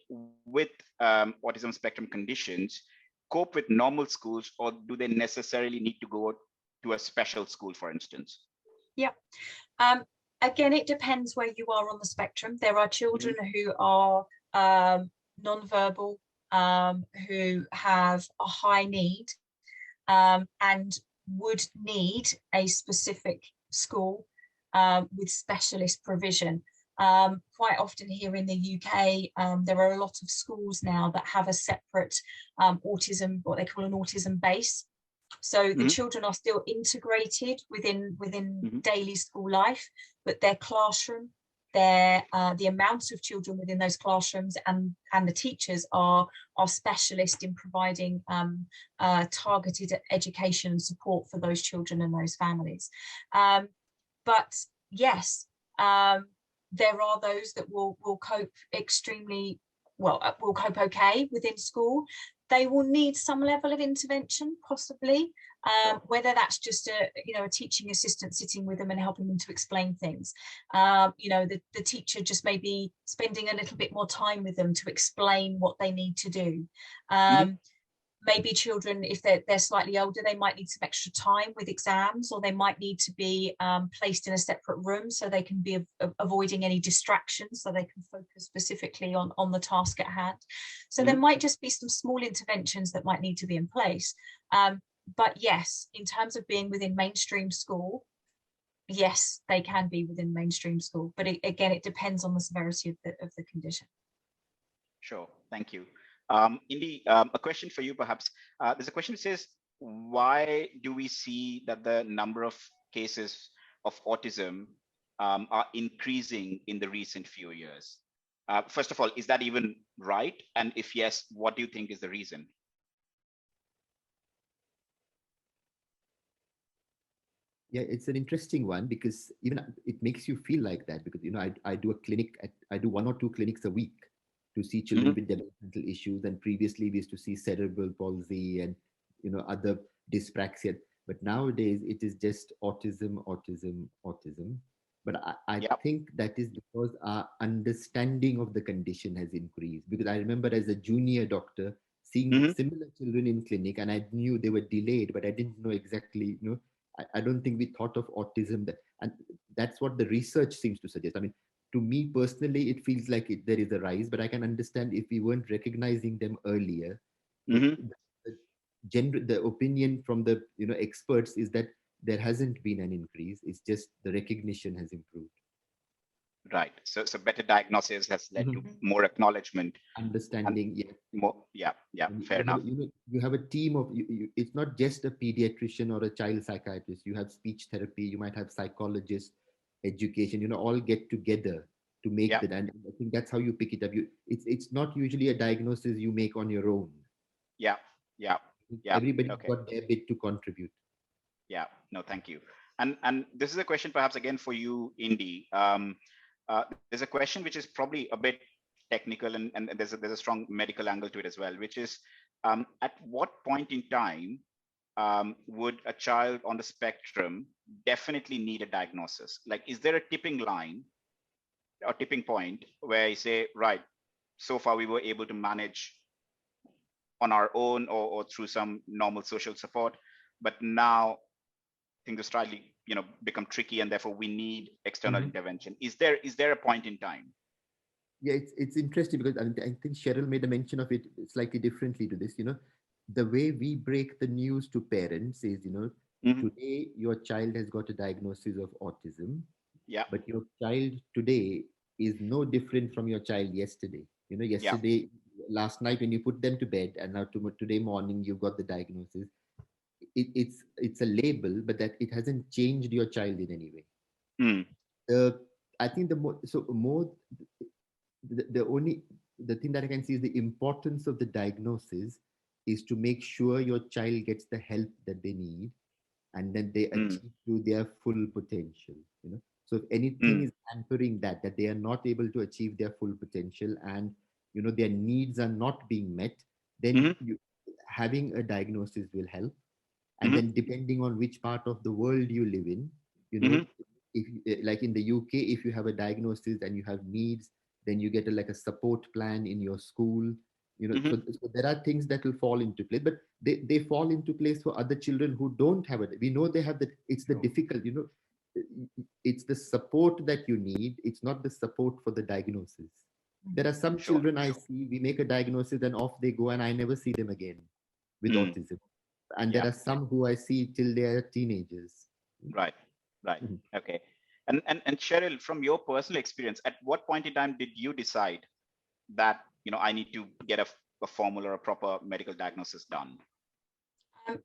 with autism spectrum conditions cope with normal schools, or do they necessarily need to go to a special school, for instance? yeah. Again, it depends where you are on the spectrum. There are children who are nonverbal, who have a high need, and would need a specific school with specialist provision. Quite often here in the UK, there are a lot of schools now that have a separate autism, what they call an autism base. So the children are still integrated within daily school life, but their classroom, the amount of children within those classrooms and the teachers are specialists in providing targeted education and support for those children and those families. But yes, there are those that will cope extremely well, will cope okay within school. They will need some level of intervention, possibly, whether that's just a teaching assistant sitting with them and helping them to explain things. The teacher just maybe spending a little bit more time with them to explain what they need to do. Maybe children, if they're slightly older, they might need some extra time with exams, or they might need to be placed in a separate room so they can be avoiding any distractions, so they can focus specifically on the task at hand. So there might just be some small interventions that might need to be in place. But yes, in terms of being within mainstream school, yes, they can be within mainstream school. But again, it depends on the severity of the condition. Sure, thank you. Indy, a question for you, perhaps. There's a question that says, why do we see that the number of cases of autism are increasing in the recent few years? First of all, is that even right? And if yes, what do you think is the reason? Yeah, it's an interesting one, because even it makes you feel like that, because I do a clinic I do 1 or 2 clinics a week to see children with developmental issues, and previously we used to see cerebral palsy and other dyspraxia, but nowadays it is just autism. But I think that is because our understanding of the condition has increased, because I remember as a junior doctor seeing similar children in clinic, and I knew they were delayed, but I didn't know exactly, I don't think we thought of autism and that's what the research seems to suggest. I mean, to me personally, it feels like there is a rise, but I can understand if we weren't recognizing them earlier. The opinion from the experts is that there hasn't been an increase. It's just the recognition has improved. Right. So better diagnosis has led to more acknowledgement, understanding. Fair enough. You have a team of it's not just a pediatrician or a child psychiatrist. You have speech therapy, you might have psychologists, education, all get together to make that. And I think that's how you pick it up. It's not usually a diagnosis you make on your own. Everybody got their bit to contribute. No, thank you. And this is a question perhaps again for you, Indy. There's a question which is probably a bit technical, and there's a strong medical angle to it as well, which is at what point in time would a child on the spectrum definitely need a diagnosis? Like, is there a tipping line or tipping point where you say, right, so far we were able to manage on our own or through some normal social support, but now things are slightly become tricky, and therefore we need external intervention? Is there a point in time? Yeah, it's interesting, because I think Cheryl made a mention of it slightly differently to this. The way we break the news to parents is, today your child has got a diagnosis of autism, but your child today is no different from your child yesterday. Yesterday, last night when you put them to bed, and now today morning you've got the diagnosis. It's a label, but that it hasn't changed your child in any way. I think the thing that I can see is the importance of the diagnosis is to make sure your child gets the help that they need, and then they achieve to their full potential. So if anything is hampering that they are not able to achieve their full potential, and their needs are not being met, then having a diagnosis will help. And then depending on which part of the world you live in, if like in the UK, if you have a diagnosis and you have needs, then you get a support plan in your school. So there are things that will fall into place, but they fall into place for other children who don't have it. We know they have that. It's the difficult, it's the support that you need. It's not the support for the diagnosis. There are some children I see, we make a diagnosis and off they go, and I never see them again with autism. And there are some who I see till they are teenagers. Right. Okay. And Cheryl, from your personal experience, at what point in time did you decide that, I need to get a formal or a proper medical diagnosis done? Um,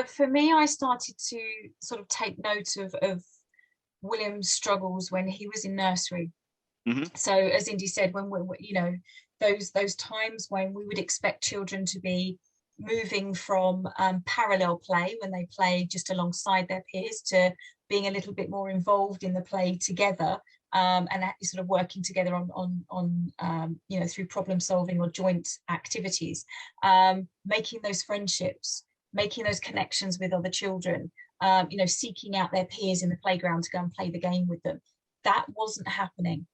for me, I started to sort of take note of William's struggles when he was in nursery. So as Indy said, when those times when we would expect children to be moving from parallel play, when they play just alongside their peers, to being a little bit more involved in the play together, and sort of working together on through problem solving or joint activities, making those friendships, making those connections with other children, seeking out their peers in the playground to go and play the game with them. That wasn't happening.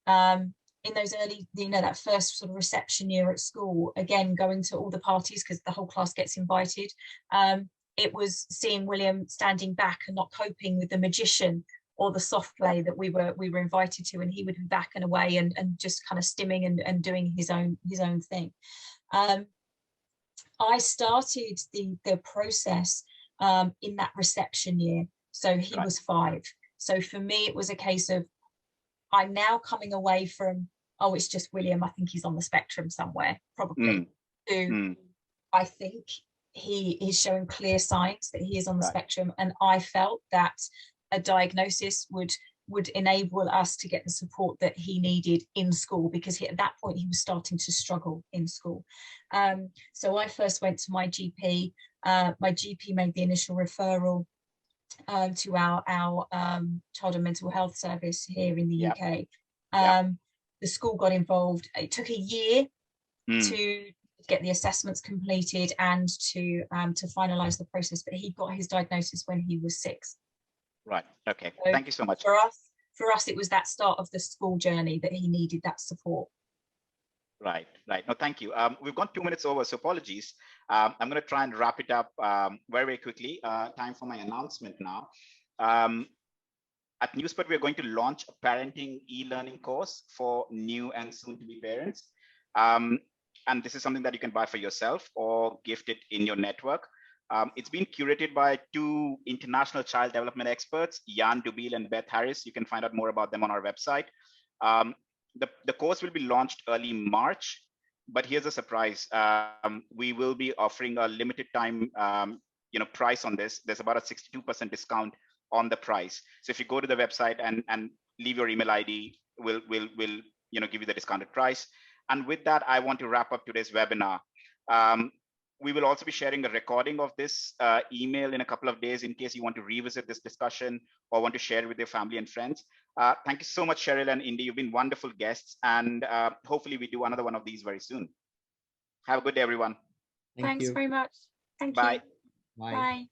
In those early, that first sort of reception year at school, again, going to all the parties because the whole class gets invited. It was seeing William standing back and not coping with the magician or the soft play that we were invited to, and he would be back and away and just kind of stimming and doing his own thing. I started the process in that reception year. So he was 5. So for me, it was a case of, I'm now coming away from, oh, it's just William, I think he's on the spectrum somewhere, probably, to I think he is showing clear signs that he is on the spectrum. And I felt that a diagnosis would enable us to get the support that he needed in school, because at that point he was starting to struggle in school. So I first went to my GP. My GP made the initial referral to our child and mental health service here in the UK. The school got involved. It took a year to get the assessments completed and to finalize the process, but he got his diagnosis when he was 6. Right. Okay. So thank you so much. For us, it was that start of the school journey that he needed that support. Right. No, thank you. We've gone 2 minutes over, so apologies. I'm going to try and wrap it up very, very quickly. Time for my announcement now. At Newsport, we're going to launch a parenting e-learning course for new and soon-to-be parents. And this is something that you can buy for yourself or gift it in your network. It's been curated by 2 international child development experts, Jan Dubil and Beth Harris. You can find out more about them on our website. The course will be launched early March, but here's a surprise. We will be offering a limited time price on this. There's about a 62% discount on the price. So if you go to the website and leave your email ID, we'll give you the discounted price. And with that, I want to wrap up today's webinar. We will also be sharing a recording of this email in a couple of days in case you want to revisit this discussion or want to share it with your family and friends. Thank you so much, Cheryl and Indy. You've been wonderful guests, and hopefully we do another one of these very soon. Have a good day, everyone. Thanks very much. Thank Bye. you. Bye.